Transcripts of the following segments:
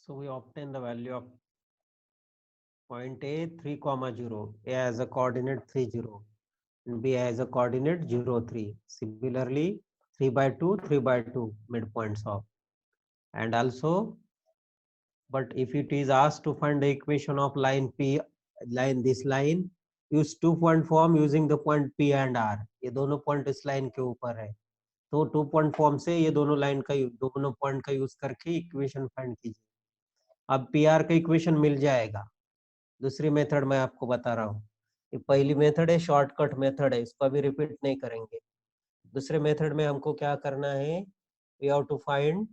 So we obtain the value of point A 3, 0, A as a coordinate 3, 0, and B as a coordinate 0, 3. Similarly, 3 by 2, 3 by 2 midpoints of. And also, but if it is asked to find the equation of line P, this line, use 2-point form using the point P and R. ये दोनों point इस line के ऊपर है. तो 2-point form से ये दोनों line का दोनों point का use करके equation find कीजिए. अब PR का equation मिल जाएगा. दूसरी मेथड मैं आपको बता रहा हूँ. ये पहली मेथड है, शॉर्टकट मेथड है, इसको अभी रिपीट नहीं करेंगे. दूसरे मेथड में हमको क्या करना है, we have to find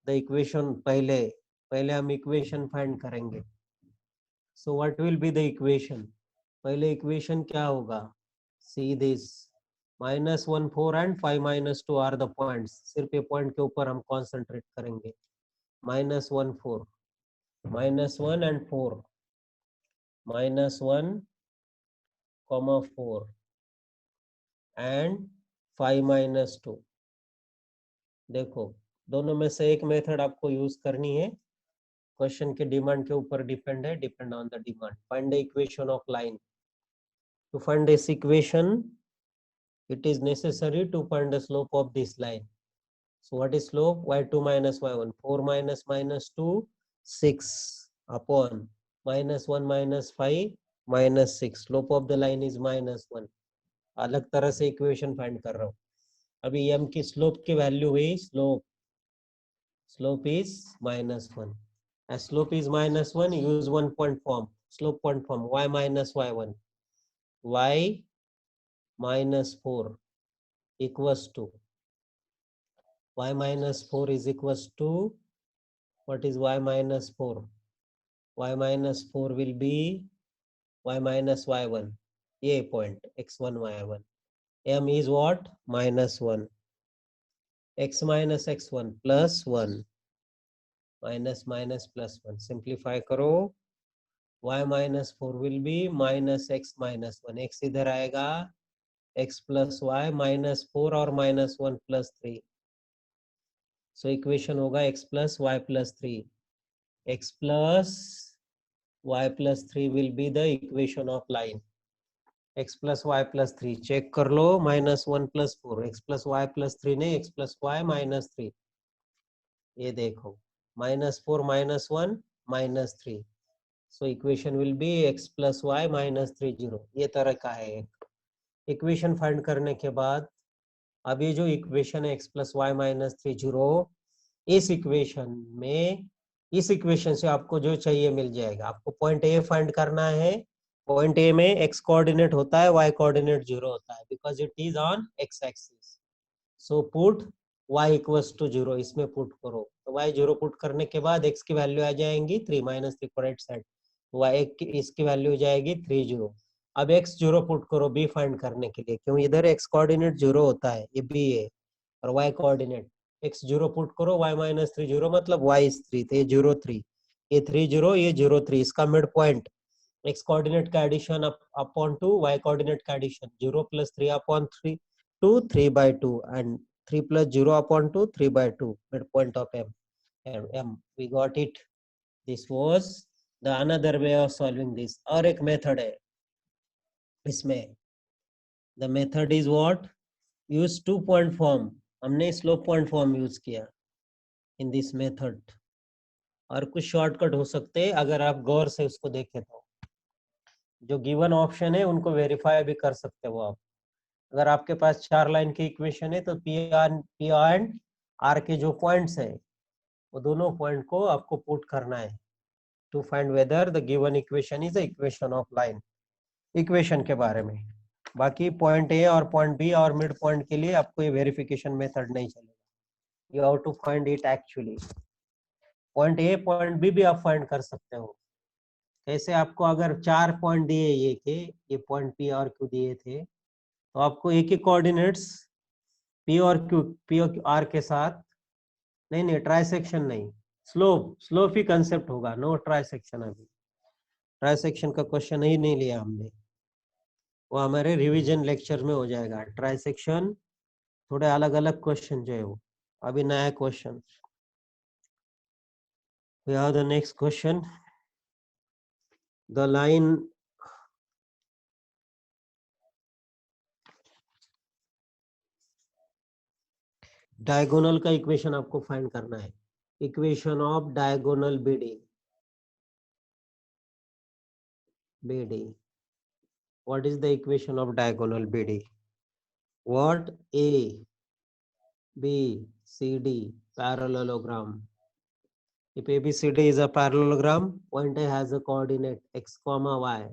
the equation. पहले हम इक्वेशन फाइंड करेंगे. So what will be the equation? पहले इक्वेशन क्या होगा? See this -1 4 and 5 -2 are the points. सिर्फ ये पॉइंट के ऊपर हम कॉन्सेंट्रेट करेंगे. -1 4 -1 एंड 4 -1, 4 एंड 5 -2. देखो दोनों में से एक मेथड आपको यूज करनी है. क्वेश्चन के डिमांड के ऊपर डिपेंड है, depend on the demand. Find the equation of line. To find this equation it is necessary to find the slope of this line. So what is slope? y2 minus y1. 4 minus -2 6 upon -1 minus 5 minus 6. Slope of the line is -1. अलग तरह से equation find कर रहा हूँ. अभी m की slope की value हुई, slope is -1. as slope is -1, use 1 point form, slope point form. y minus y1, y minus 4 equals to y minus 4 is equals to, what is y minus 4? y minus 4 will be y minus y1, a point x1 y1. m is what? -1. x minus x1 plus 1 minus plus 1. Simplify करो. y minus 4 will be minus x minus 1. x इधर आएगा, x plus y minus 4 और -1 plus 3. So equation होगा x plus y plus 3. x plus y plus 3 will be the equation of line. x plus y plus 3 check कर लो. -1 plus 4, x plus y plus 3 नहीं, x plus y minus 3. ये देखो -4 -1 -3. So equation will be x plus y minus 3 0. ये तरह का है एक equation find करने के बाद. अब ये जो इक्वेशन है x plus y minus 3 0, इस इक्वेशन में, इस इक्वेशन से आपको जो चाहिए मिल जाएगा. आपको पॉइंट ए फाइंड करना है. पॉइंट ए में x कोऑर्डिनेट होता है, y कोऑर्डिनेट 0 होता है, because it is on x axis. So put y equals to 0, इसमें पुट करो. तो y 0 पुट करने के बाद x की वैल्यू आ जाएंगी 3 -3 को राइट साइड. y इसकी वैल्यू हो जाएगी 3 0. अब x 0 पुट करो b फाइंड करने के लिए, क्यों इधर x कोऑर्डिनेट 0 होता है, ये b है, और y कोऑर्डिनेट x 0 पुट करो, y minus 3 0 मतलब y is 3, तो ये 0 3, ये 3 0, ये 0 3. इसका मिड पॉइंट x कोऑर्डिनेट का एडिशन अपॉन 2, y कोऑर्डिनेट का addition 0 plus 3 upon 3 2 3 by 2 and 3 plus 0 upon 2 3 by 2. Mid point of m. And m we got it. This was the another way of solving this. और एक method है इसमें. The method is what? Use 2 point form. हमने slope point form use किया in this method. और कुछ shortcut हो सकते हैं अगर आप गौर से उसको देखें तो. जो गिवन ऑप्शन है उनको वेरीफाई भी कर सकते हो आप. अगर आपके पास 4 लाइन की इक्वेशन है तो पी एंड आर के जो पॉइंट्स है वो दोनों पॉइंट को आपको पुट करना है to find whether the given equation is the equation of line. Equation के बारे में. बाकी पॉइंट ए और पॉइंट बी और मिड पॉइंट के लिए आपको ये वेरिफिकेशन मेथड नहीं चलेगा. You have to find it actually. Point A point B भी आप फाइंड कर सकते हो. कैसे? आपको अगर 4 पॉइंट दिए ये के, ये पॉइंट पी और क्यू दिए थे, तो आपको एक ही कोऑर्डिनेट्स पी और क्यू, पी और आर के साथ, नहीं ट्राइसेक्शन नहीं, स्लोप ही कंसेप्ट होगा. No trisection. अभी ट्राइसेक्शन का क्वेश्चन ही नहीं लिया हमने, वो हमारे रिवीजन लेक्चर में हो जाएगा. ट्राइसेक्शन थोड़े अलग अलग क्वेश्चन जो है वो, अभी नया question. We have the next question. The line diagonal का इक्वेशन आपको फाइंड करना है. Equation of diagonal BD. What is the equation of diagonal BD? What? A, B, C, D parallelogram. If ABCD is a parallelogram, point A has a coordinate x comma y,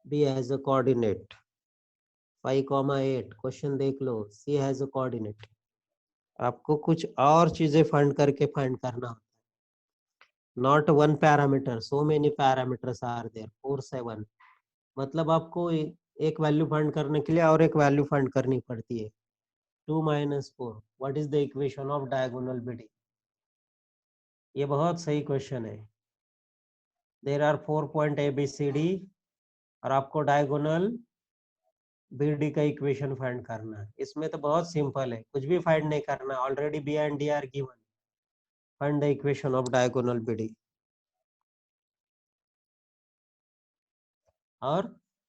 B has a coordinate 5,8. Question देख लो. C has a coordinate. आपको कुछ और चीजें find करके find करना होता है. Not one parameter, so many parameters are there. 4, 7. मतलब आपको एक वैल्यू फाइंड करने के लिए और एक वैल्यू फाइंड करनी पड़ती है. 2 minus 4. What is the equation of diagonal BD? ये बहुत सही क्वेश्चन है. There are 4 point ABCD और आपको डायगोनल BD का इक्वेशन फाइंड करना है. इसमें तो बहुत सिंपल है, कुछ भी फाइंड नहीं करना. Already B and D are given. Find the equation of diagonal BD. और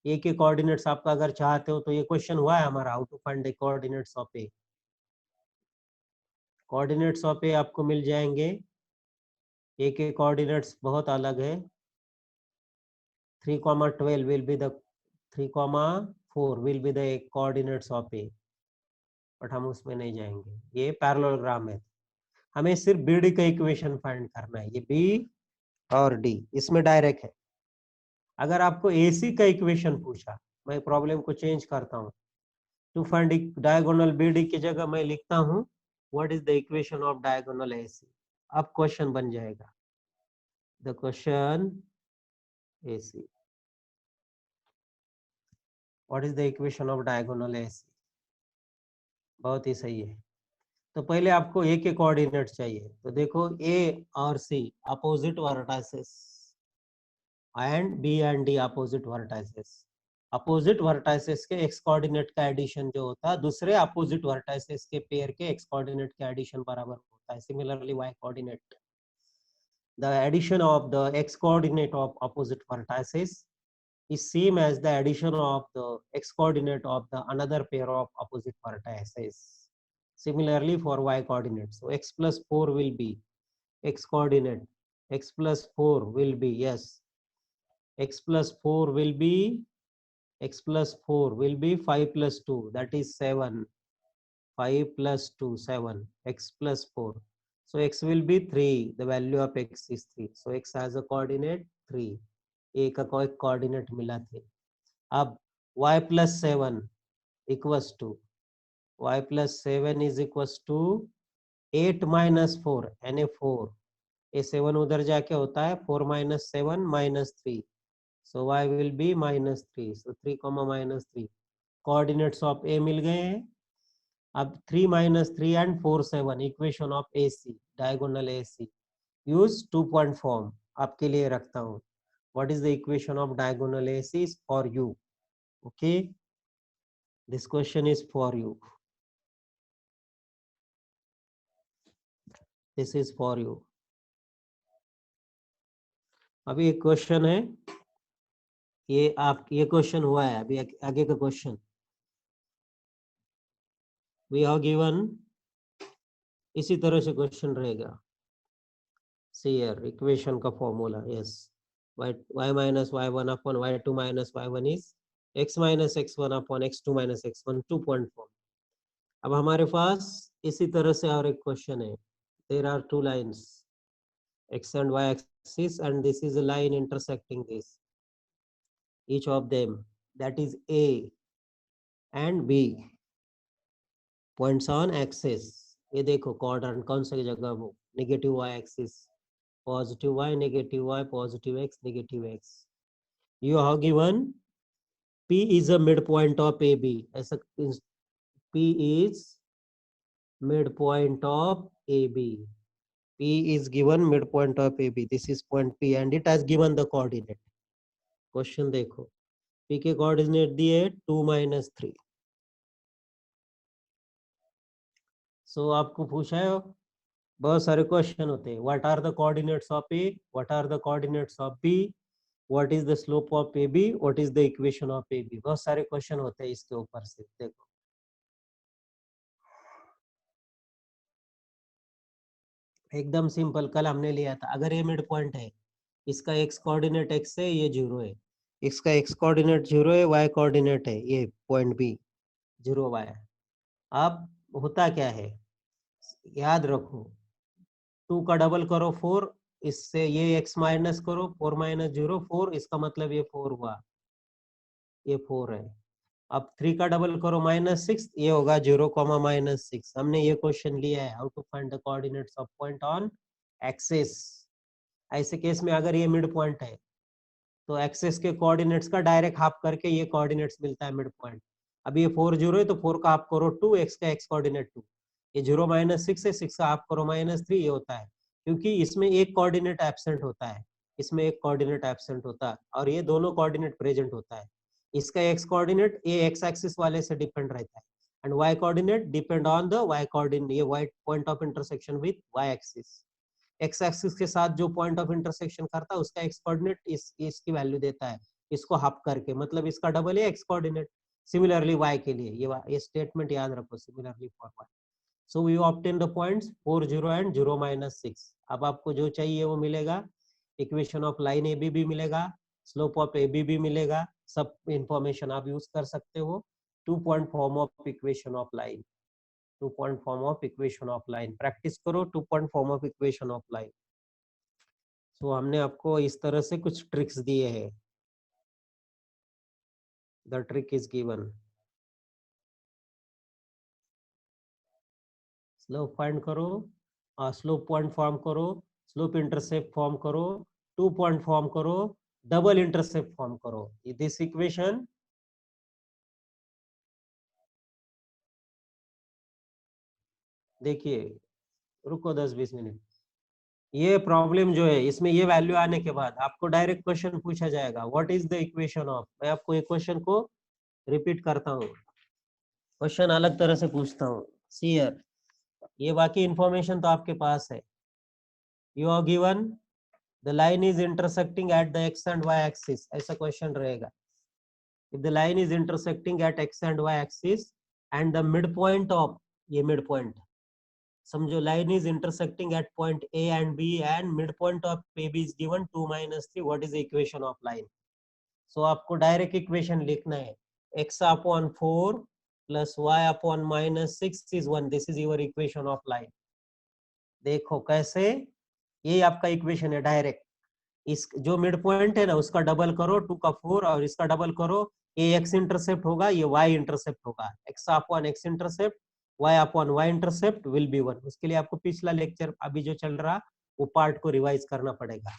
A के कोऑर्डिनेट्स आपका अगर चाहते हो तो ये क्वेश्चन हुआ है हमारा, how to find the coordinates of A. Coordinates of A आपको मिल जाएंगे. A के कोऑर्डिनेट्स बहुत अलग है. 3,12 will be the 3,4 will be the coordinates of A. But हम उसमें नहीं जाएंगे, ये पैरेललोग्राम है. हमें सिर्फ BD का इक्वेशन फाइंड करना है. ये B और D इसमें डायरेक्ट है. अगर आपको AC का इक्वेशन पूछा, मैं प्रॉब्लम को चेंज करता हूँ. टू फाइंड डायगोनल BD की जगह मैं लिखता हूँ what is the equation of diagonal AC. अब क्वेश्चन बन जाएगा. The question AC. What is the equation of diagonal AC. बहुत ही सही है. तो पहले आपको A के कोऑर्डिनेट चाहिए. तो देखो A और C opposite vertices and B and D opposite vertices. Opposite vertices के x कोऑर्डिनेट का एडिशन जो होता है दूसरे अपोजिट वर्टाइसेस के पेयर के x कोऑर्डिनेट का एडिशन बराबर होता है. Similarly y coordinate, the addition of the x coordinate of opposite vertices is same as the addition of the x coordinate of the another pair of opposite vertices. Similarly for y coordinate, so x plus 4 will be x coordinate, x plus 4 will be, yes, x plus 4 will be, x plus 4 will be 5 plus 2, that is 7. 5 plus 2, 7. X plus 4. So x will be 3. The value of x is 3. So x has a coordinate 3. A का कोई coordinate मिला थे. अब y plus 7 equals to, y plus 7 is equals to 8 minus 4, यानी 4. ये 7 उधर जाके होता है 4 minus 7 minus 3. So y will be minus 3. So 3 comma minus 3. Coordinates of A मिल गए हैं. अब 3 minus 3 and 4 7 equation of AC, diagonal AC. Use 2 point form आपके लिए रखता हूं. What is the equation of diagonal AC is for you. Okay, this question is for you. This is for you. अभी एक question है, ये question हुआ है. अभी आगे का क्वेश्चन we have given, इसी तरह से क्वेश्चन रहेगा. See here, इक्वेशन का formula. yes, y minus y1 upon y2 minus y1 is x minus x1 upon x2 minus x1, 2 point form. अब हमारे पास इसी तरह से और एक क्वेश्चन है. there are two lines x and y axis and this is a line intersecting this, each of them, that is A and B points on axis. ये देखो quadrant कौन सी जगह, वो negative y axis, positive y, negative y, positive x, negative x. You have given P is a midpoint of AB. ऐसा P is midpoint of AB. P is given midpoint of AB. This is point P and it has given the coordinate. Question देखो, P के coordinate दिए 2 minus 3. सो आपको पूछा है बहुत सारे question होते हैं. What are the coordinates of A, what are the coordinates of B, what is the slope of A B, what is the equation of A B. बहुत सारे क्वेश्चन होते हैं इसके ऊपर से. देखो एकदम सिंपल, कल हमने लिया था. अगर ये मिड पॉइंट है, इसका एक्स कोऑर्डिनेट एक्स है, ये 0 है. इसका एक्स कोऑर्डिनेट 0 है, वाई कोऑर्डिनेट है ये पॉइंट बी 0 वाई. अब होता क्या है, याद रखो, 2 का डबल करो 4, इससे ये x माइनस करो, 4 माइनस 0 4, इसका मतलब ये 4 हुआ, ये 4 है. अब 3 का डबल करो -6, ये होगा 0 कॉमा -6. हमने ये क्वेश्चन लिया है, how to find the coordinates of point on axis. ऐसे केस में अगर ये मिड पॉइंट है तो एक्सिस के कोऑर्डिनेट्स का डायरेक्ट हाफ करके ये कोऑर्डिनेट्स मिलता है मिड पॉइंट. अब ये 4 0 है तो 4 का हाफ करो 2, x का x कोऑर्डिनेट 2. ये 0 -6 है, 6 का हाफ करो -3, ये होता है. क्योंकि इसमें एक कोऑर्डिनेट एब्सेंट होता है, इसमें एक कोऑर्डिनेट एब्सेंट होता है और ये दोनों कोऑर्डिनेट प्रेजेंट होता है. इसका x कोऑर्डिनेट ये x एक्सिस वाले से डिपेंड रहता है and y coordinate depend on the y coordinate, ये y point of intersection with y axis. X axis के साथ जो पॉइंट ऑफ इंटरसेक्शन करता है उसका एक्स कोऑर्डिनेट इसकी वैल्यू देता है, इसको हाफ करके, मतलब इसका डबल है एक्स कोऑर्डिनेट. सिमिलरली वाई के लिए ये स्टेटमेंट याद रखो, similarly for Y. So we obtain the points 4 0 and 0 -6. अब आपको जो चाहिए वो मिलेगा. Equation of line A B भी मिलेगा, स्लोप ऑफ ए बी भी मिलेगा. सब इंफॉर्मेशन आप यूज कर सकते हो. 2 point form of equation of line, 2 point form of equation of line. Practice करो 2 point form of equation of line. तो हमने आपको इस तरह से कुछ ट्रिक्स दिए हैं. The trick is given. Slope find करो, स्लोप पॉइंट फॉर्म करो, स्लोप इंटरसेप्ट फॉर्म करो, 2 पॉइंट फॉर्म करो, डबल इंटरसेप्ट फॉर्म करो. दिस इक्वेशन, देखिए रुको 10-20 मिनट. ये प्रॉब्लम जो है इसमें ये वैल्यू आने के बाद आपको डायरेक्ट क्वेश्चन पूछा जाएगा, what is the equation of. मैं आपको एक क्वेश्चन को रिपीट करता हूँ, क्वेश्चन अलग तरह से पूछता हूँ. सी हियर, ये बाकी इंफॉर्मेशन तो आपके पास है. You are given the line is intersecting at the X and Y axis, ऐसा क्वेश्चन रहेगा. If the line is intersecting at X and Y axis and the mid point of, ये mid point समझो, line is intersecting at point A and B and mid point of A B is given 2 -3, what is the equation of line. So आपको direct equation लिखना है, x upon 4 plus y upon -6 is 1. This is your equation of line. देखो कैसे, ये आपका equation है direct. इस जो मिड पॉइंट है ना उसका डबल करो, 2 का 4 और इसका डबल करो, ये x इंटरसेप्ट होगा, ये y इंटरसेप्ट होगा. x upon x intercept, y upon y intercept will be 1. उसके लिए आपको पिछला लेक्चर अभी जो चल रहा वो पार्ट को रिवाइज करना पड़ेगा.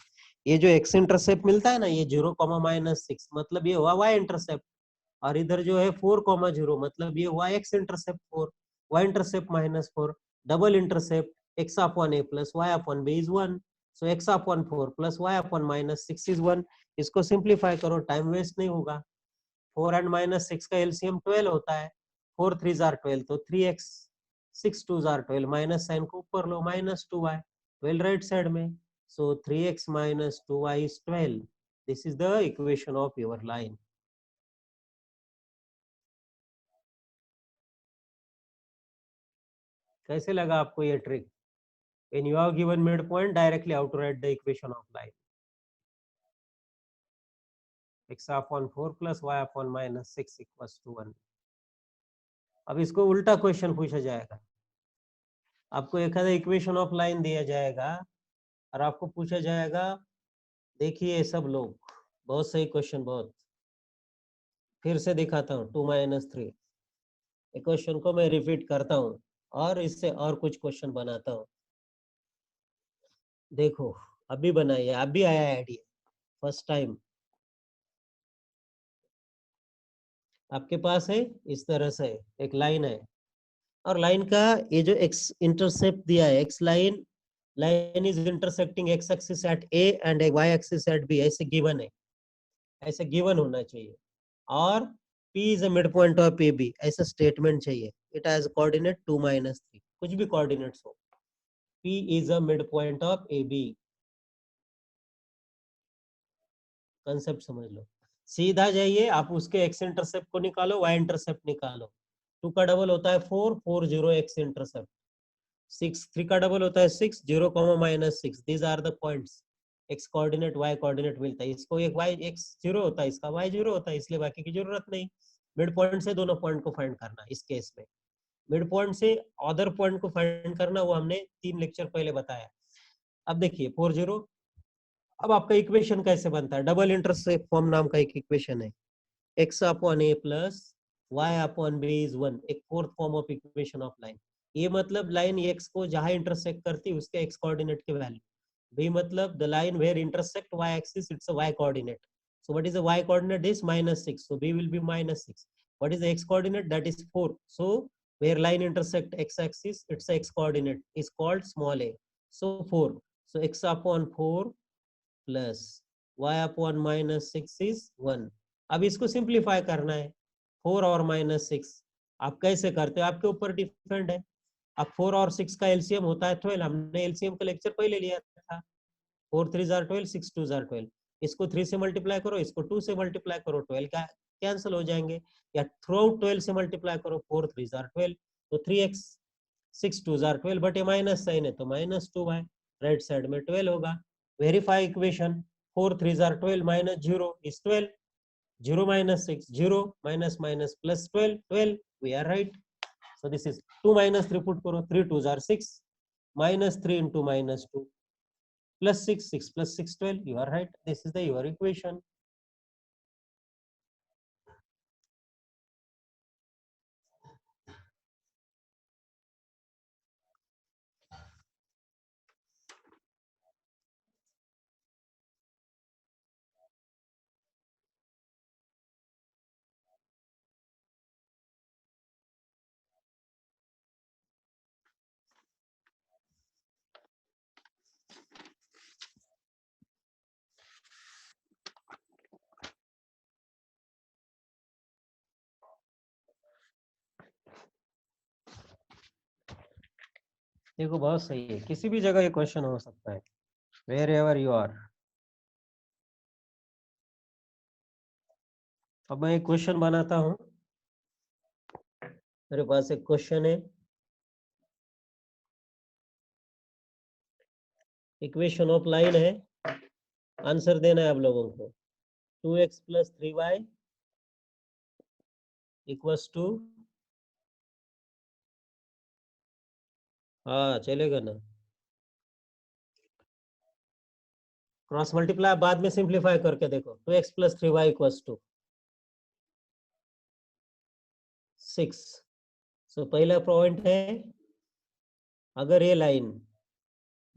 ये जो x इंटरसेप्ट मिलता है ना, ये 0 -6 मतलब ये हुआ y इंटरसेप्ट, और इधर जो है 4 0 मतलब ये हुआ x intercept 4, y intercept -4, double intercept x upon a plus y upon b is 1. So x upon 4 plus y upon -6 is 1. इसको सिंप्लीफाई करो, टाइम वेस्ट नहीं होगा. 4 एंड -6 का एलसीएम 12 होता है. 4 3 जार 12 तो 3x, 6 2 जार 12, माइनस साइन को ऊपर लो, -2y, 12 राइट साइड में. सो 3x - 2y is 12. This is the equation of your line. कैसे लगा आपको ये trick? When you are given midpoint, directly how to write the equation of line. X upon 4 plus y upon -6 equals to 1. अब इसको उल्टा question पूछा जाएगा. आपको एक आधा इक्वेशन ऑफ लाइन दिया जाएगा और आपको पूछा जाएगा, देखिए सब लोग, बहुत सही क्वेश्चन, बहुत. फिर से दिखाता हूँ 2 -3. क्वेश्चन को मैं रिपीट करता हूँ और इससे और कुछ क्वेश्चन बनाता हूँ. देखो अभी बनाइए, अभी आया आइडिया, फर्स्ट टाइम आपके पास है. इस तरह से एक लाइन है और लाइन का ये जो एक्स इंटरसेप्ट दिया है, X line, line is intersecting X axis at A and Y axis at B, ऐसे गिवन है, ऐसे गिवन होना चाहिए. और P is a mid point of A B, ऐसा स्टेटमेंट चाहिए. इट हैज कोऑर्डिनेट 2 -3, कुछ भी कोऑर्डिनेट्स हो. P is a midpoint of AB. Concept समझ लो, सीधा जाइए आप उसके एक्स इंटरसेप्ट को निकालो, वाई इंटरसेप्ट निकालो। 2 का डबल होता है 4, 4 0 एक्स इंटरसेप्ट। 6 3 का डबल होता है 6 0 -6। These are the points, X coordinate Y coordinate मिलता है। इसको एक वाई एक्स 0 होता है, इसका वाई 0 होता है, इसलिए बाकी की जरूरत नहीं। मिड पॉइंट से दोनों पॉइंट को फाइंड करना। इस केस में मिड पॉइंट से अदर पॉइंट को फाइंड करना, वो हमने 3 लेक्चर पहले बताया। अब देखिए 4 0। अब आपका इक्वेशन कैसे बनता है? डबल इंटरसेप्ट फॉर्म नाम का एक इक्वेशन है, x upon a plus y upon b is 1, एक fourth form of equation of line. ये मतलब लाइन x को जहां इंटरसेक्ट करती है उसके x कोऑर्डिनेट के वैल्यू। b मतलब the line where intersect y axis, it's a y coordinate. so what is the y coordinate? Is -6, so b will be -6. what is the x coordinate? That is 4. so where line intersect x axis, its x coordinate is called small a, so 4. so x upon 4 plus y upon -6 is 1। अब इसको simplify करना है, 4 और -6। आप कैसे करते हो आपके ऊपर डिपेंड है। अब 4 और 6 का एलसीएम होता है 12, हमने एलसीएम का लेक्चर पहले लिया था। 4 3 जार 12, 6 2 जार 12। इसको 3 से मल्टीप्लाई करो, इसको 2 से मल्टीप्लाई करो, 12 का कैंसिल हो जाएंगे। या थ्रू आउट 12 से मल्टीप्लाई करो, 4 3 जार 12, तो 3x। 6 2 जार 12, बट ये माइनस साइन है तो -2y, राइट साइड में 12 होगा। Verify equation, 4 3 jar 12 minus 0 is 12, 0 minus 6 0, minus minus plus 12 12, we are right. so this is 2 minus 3 put karo, 3 2 jar 6, minus 3 into -2 plus 6 6 plus 6 12, you are right. this is the your equation. देखो बहुत सही है, किसी भी जगह ये question हो सकता है, वेयर एवर यू आर। अब मैं एक क्वेश्चन बनाता हूं, मेरे पास एक क्वेश्चन है, इक्वेशन ऑफ लाइन है, आंसर देना है आप लोगों को। 2x plus 3y equals to, हाँ चलेगा ना, क्रॉस मल्टीप्लाई बाद में सिंप्लीफाई करके देखो। 2x plus 3y equals to 6। सो पहला पॉइंट है, अगर ये line,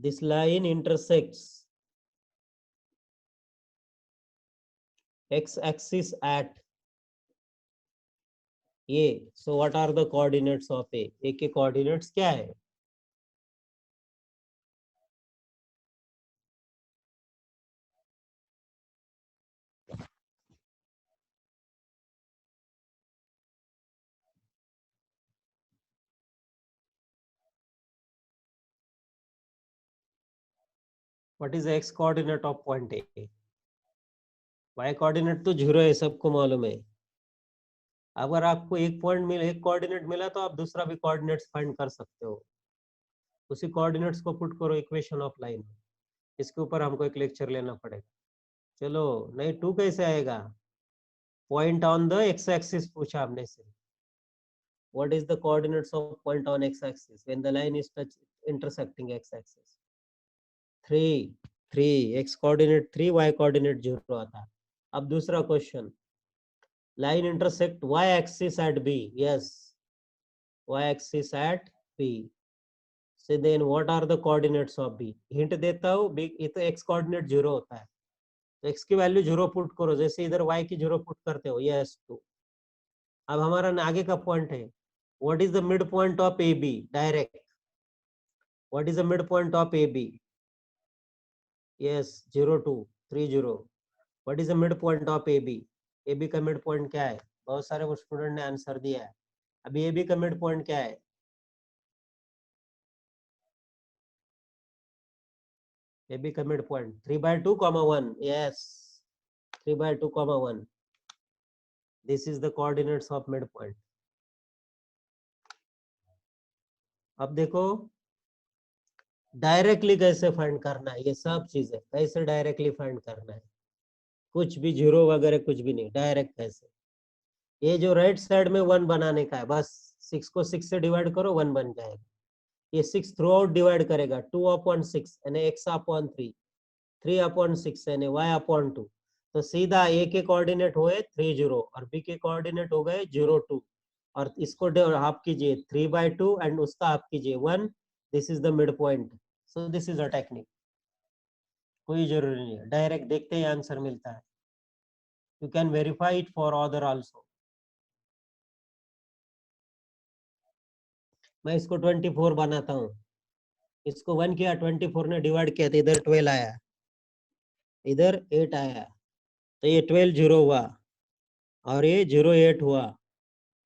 this line intersects x axis at a, so what are the coordinates of a? a के coordinates क्या है? what is the x coordinate of point a? y coordinate तो 0 है, सबको मालूम है। अगर आपको एक पॉइंट मिले, एक कोऑर्डिनेट मिला, तो आप दूसरा भी कोऑर्डिनेट्स फाइंड कर सकते हो। उसी कोऑर्डिनेट्स को पुट करो इक्वेशन ऑफ लाइन में। इसके ऊपर हमको एक लेक्चर लेना पड़ेगा। चलो, नहीं 2 कैसे आएगा? Point on the x axis पूछा हमने से। What is the coordinates of point on x axis when the line is intersecting x axis? 3 3, x coordinate 3, y coordinate 0 आता है। अब दूसरा question, line intersect y axis at b, yes, y axis at b, so then what are the coordinates of b? Hint देता हूँ, b ये तो x coordinate 0 होता है, तो x की वैल्यू 0 पुट करो, जैसे इधर y की 0 पुट करते हो, yes 2। अब हमारा आगे का पॉइंट है, what is the midpoint of AB? Direct, what is the midpoint of AB? yes 0 2 3 0। what is the midpoint of AB? AB का मिड पॉइंट क्या है? बहुत सारे स्टूडेंट ने आंसर दिया है। अभी AB का मिड पॉइंट क्या है? ए बी का mid point 3/2, 1. Yes, 3/2, 1. This is the coordinates of midpoint. अब देखो डायरेक्टली कैसे फाइंड करना है, ये सब चीजें कैसे डायरेक्टली फाइंड करना है, कुछ भी जीरो वगैरह कुछ भी नहीं, डायरेक्ट कैसे। ये जो राइट साइड में 1 बनाने का है, बस 6 को 6 से डिवाइड करो, 1 बन जाएगा। ये 6 थ्रू आउट डिवाइड करेगा, 2/6 यानी x/3, 3/6 यानी y/2। तो सीधा ए के कोऑर्डिनेट हुए 30 और बी के कोऑर्डिनेट हो गए 02, और इसको हाफ कीजिए 3/2 एंड उसका हाफ कीजिए 1। This is the mid point. So this is a technique, कोई जरूरी नहीं है, डायरेक्ट देखते ही आंसर मिलता है। You can verify it for other also. मैं इसको 24 बनाता हूँ, इसको 1 किया, 24 ने डिवाइड किया तो इधर 12 आया, इधर 8 आया, तो ये 12 0 हुआ और ये 08 हुआ।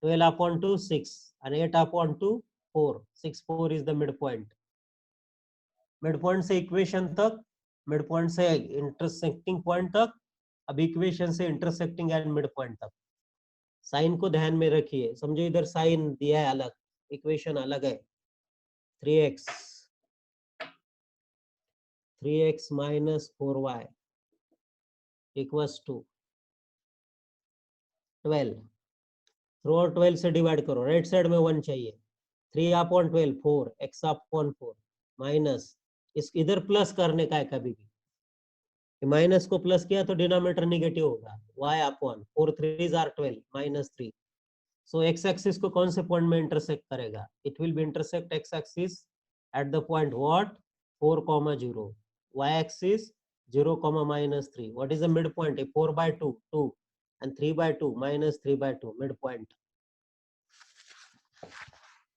12/2 6 and 8/2 4, 6 4 is the midpoint। Midpoint से इक्वेशन तक, मिडपॉइंट से इंटरसेक्टिंग पॉइंट तक, अब इक्वेशन से इंटरसेक्टिंग एंड मिड पॉइंट तक। साइन को ध्यान में रखिए, समझो इधर साइन दिया है अलग, इक्वेशन अलग है। 3x 3x minus 4y equals to 12। Through और 12 से डिवाइड करो, राइट साइड में 1 चाहिए। 3/12 4, x/4 माइनस, इस इधर प्लस करने का है, कभी भी माइनस को प्लस किया तो डिनोमिनेटर निगेटिव होगा, y/4 3s are 12 -3। So x axis को कौन से पॉइंट में इंटरसेक्ट करेगा, it will be intersect X axis at the point what 4,0, y axis 0,-3। What is the mid point, 4/2 2 and 3/2 -3/2 mid point.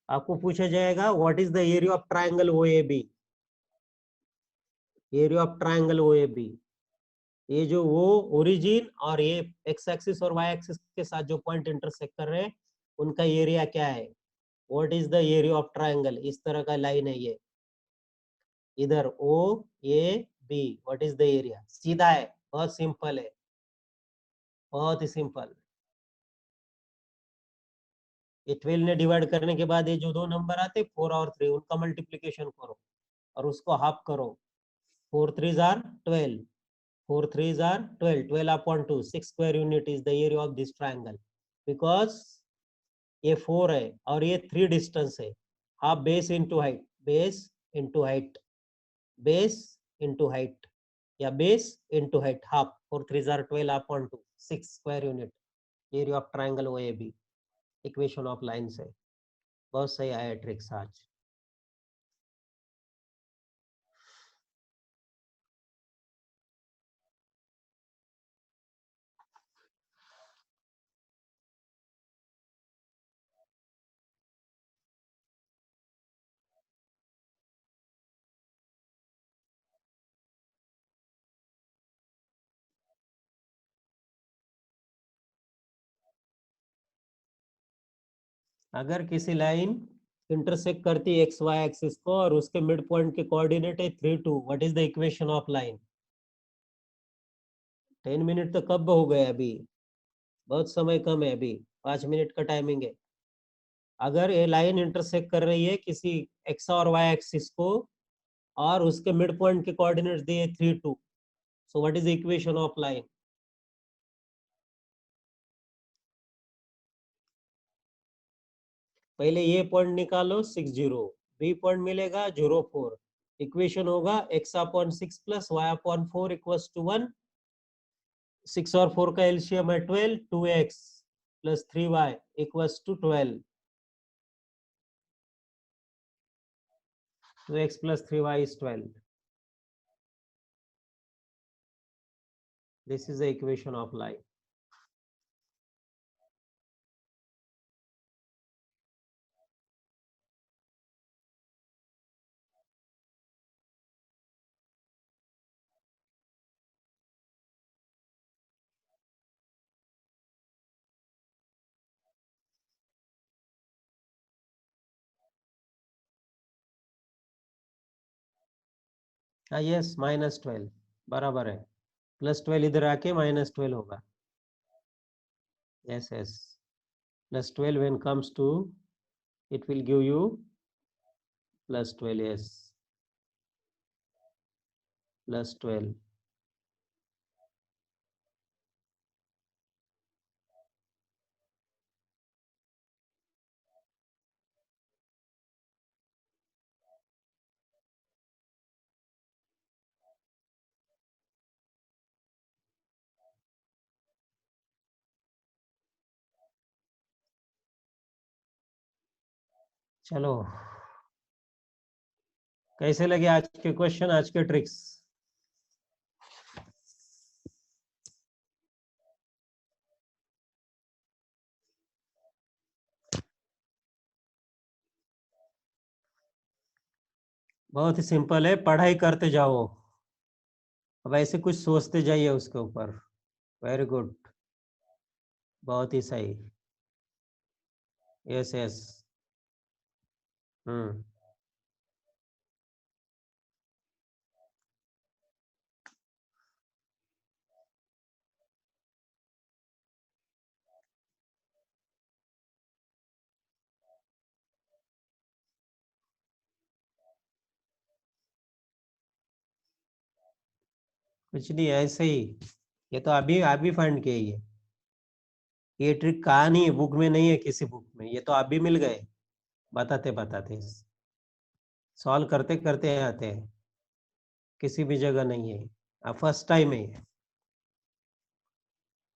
आपको पूछा जाएगा what is the area of triangle O A B, area of triangle O A B. ये जो वो origin और ये X axis और Y axis के साथ जो पॉइंट इंटरसेक्ट कर रहे हैं, उनका एरिया क्या है, what is the area of triangle. इस तरह का लाइन है ये, इधर O A B, what is the area, सीधा है, बहुत सिंपल है, बहुत ही सिंपल। ये 12 ने डिवाइड करने के बाद ये जो दो नंबर आते 4 और 3, उनका मल्टीप्लीकेशन करो और उसको हाफ करो। 4 3s are 12, 4 3s are 12, 12/2, 6 square unit is the area of this triangle। because ये 4 है और ये 3 डिस्टेंस है, half base into height, base into height, base into height, या base into height, half. 4 3s are 12/2, 6 square unit, area of triangle O A B. Equation of line से बहुत सही आया ट्रिक्स आज। अगर किसी लाइन इंटरसेक्ट करती है एक्स वाई एक्सिस को और उसके मिड पॉइंट के कोऑर्डिनेट है 3 2, what is the equation of line. 10 minute तो कब हो गए, अभी बहुत समय कम है, अभी 5 मिनट का टाइमिंग है। अगर ये लाइन इंटरसेक्ट कर रही है किसी एक्स और वाई एक्सिस को और उसके मिड पॉइंट के कोऑर्डिनेट्स दिए 3 2, so what is the equation of line. पहले ये पॉइंट निकालो 60, बी पॉइंट मिलेगा 04, इक्वेशन होगा x/6 plus y/4 equals to 1। 6 और 4 का एलसीएम है 12, 2x plus 3y equals to 12, 2x plus 3y is 12। This is the equation of line। हाँ yes, -12 बराबर है। +12 इधर आके -12 होगा। Yes yes, +12 when comes to, it will give you +12, yes, +12। चलो, कैसे लगे आज के क्वेश्चन, आज के ट्रिक्स? बहुत ही सिंपल है, पढ़ाई करते जाओ, अब ऐसे कुछ सोचते जाइए उसके ऊपर। वेरी गुड, बहुत ही सही। Yes yes. हम्म। कुछ नहीं, ऐसे ही, ये तो अभी अभी फाइंड किया ये ट्रिक कहा नहीं है, बुक में नहीं है, किसी बुक में, ये तो अभी मिल गए बताते बताते, सॉल्व करते करते आते हैं, किसी भी जगह नहीं है, अब फर्स्ट टाइम है।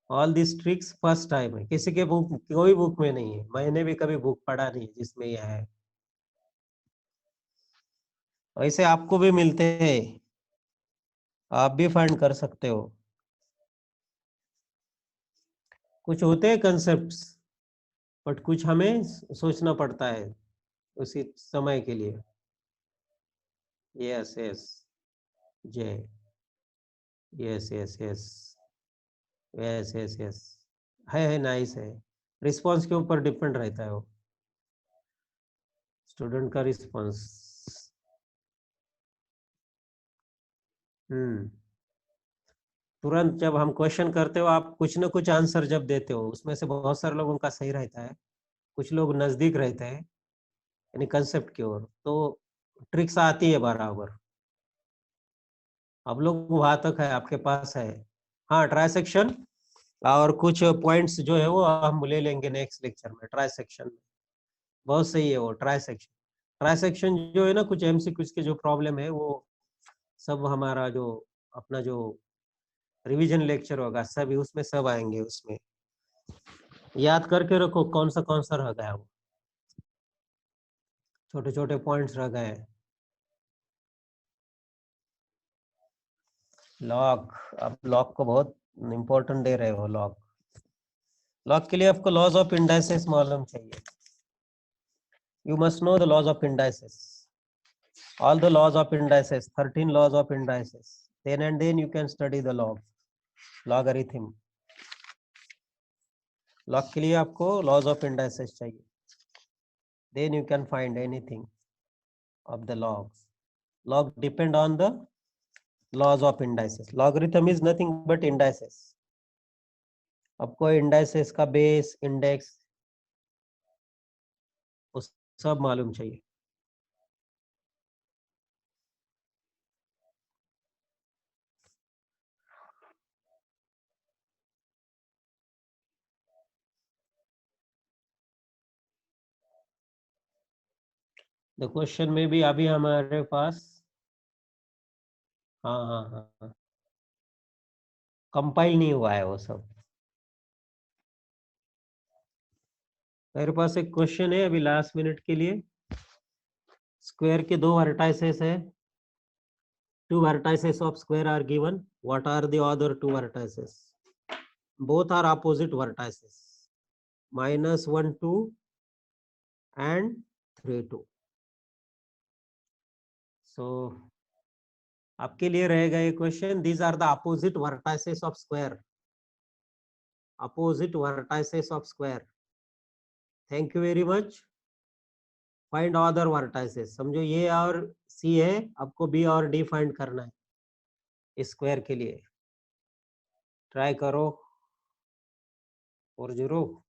All this tricks first time है, किसी के बुक, कोई बुक में नहीं है, मैंने भी कभी बुक पढ़ा नहीं है जिसमें यह है। वैसे आपको भी मिलते हैं, आप भी फाइंड कर सकते हो। कुछ होते हैं कंसेप्ट्स, बट कुछ हमें सोचना पड़ता है उसी समय के लिए। Yes yes. जय। Yes yes yes. Yes yes yes. है, नाइस है। रिस्पॉन्स के ऊपर डिपेंड रहता है वो, स्टूडेंट का रिस्पॉन्स। हम्म। तुरंत जब हम क्वेश्चन करते हो, आप कुछ ना कुछ आंसर जब देते हो, उसमें से बहुत सारे लोगों का सही रहता है, कुछ लोग नजदीक रहते हैं, यानी कंसेप्ट की ओर, तो ट्रिक्स आती है बराबर। अब लोग वहां तक है, आपके पास है। हाँ, ट्राई सेक्शन और कुछ पॉइंट्स जो है वो हम ले लेंगे नेक्स्ट लेक्चर में, ट्राई सेक्शन में। बहुत सही है वो ट्राई सेक्शन। ट्राई सेक्शन जो है ना, कुछ एमसीक्यूज के जो प्रॉब्लम है वो सब हमारा जो अपना जो रिवीजन लेक्चर होगा सभी उसमें सब आएंगे उसमें। याद करके रखो कौन सा रह गया वो, छोटे छोटे पॉइंट्स रह गए। लॉग, अब लॉग को बहुत इंपॉर्टेंट दे रहे हो लॉग। लॉग के लिए आपको लॉज ऑफ इंडाइसेस मालूम चाहिए। You must know the laws of indices, all the laws of indices, 13 laws of indices, then and then you can study the log, logarithm। log के लिए आपको laws of indices चाहिए, then you can find anything of the logs। log depend on the laws of indices, logarithm is nothing but indices। आपको indices का base, index, उस सब मालूम चाहिए। द क्वेश्चन में भी अभी हमारे पास, हाँ हाँ हाँ हाँ, कंपाइल नहीं हुआ है वो सब। मेरे पास एक क्वेश्चन है अभी लास्ट मिनट के लिए। स्क्वायर के दो वर्टाइसेस है, two vertices of square are given, what are the other two vertices? Both are opposite vertices, -1 2 and 3 2। so आपके लिए रहेगा ये question, these are the opposite vertices of square, opposite vertices of square। thank you very much। Find other vertices, समझो ये और सी है, आपको B और डी फाइंड करना है स्क्वायर के लिए। ट्राई करो 40।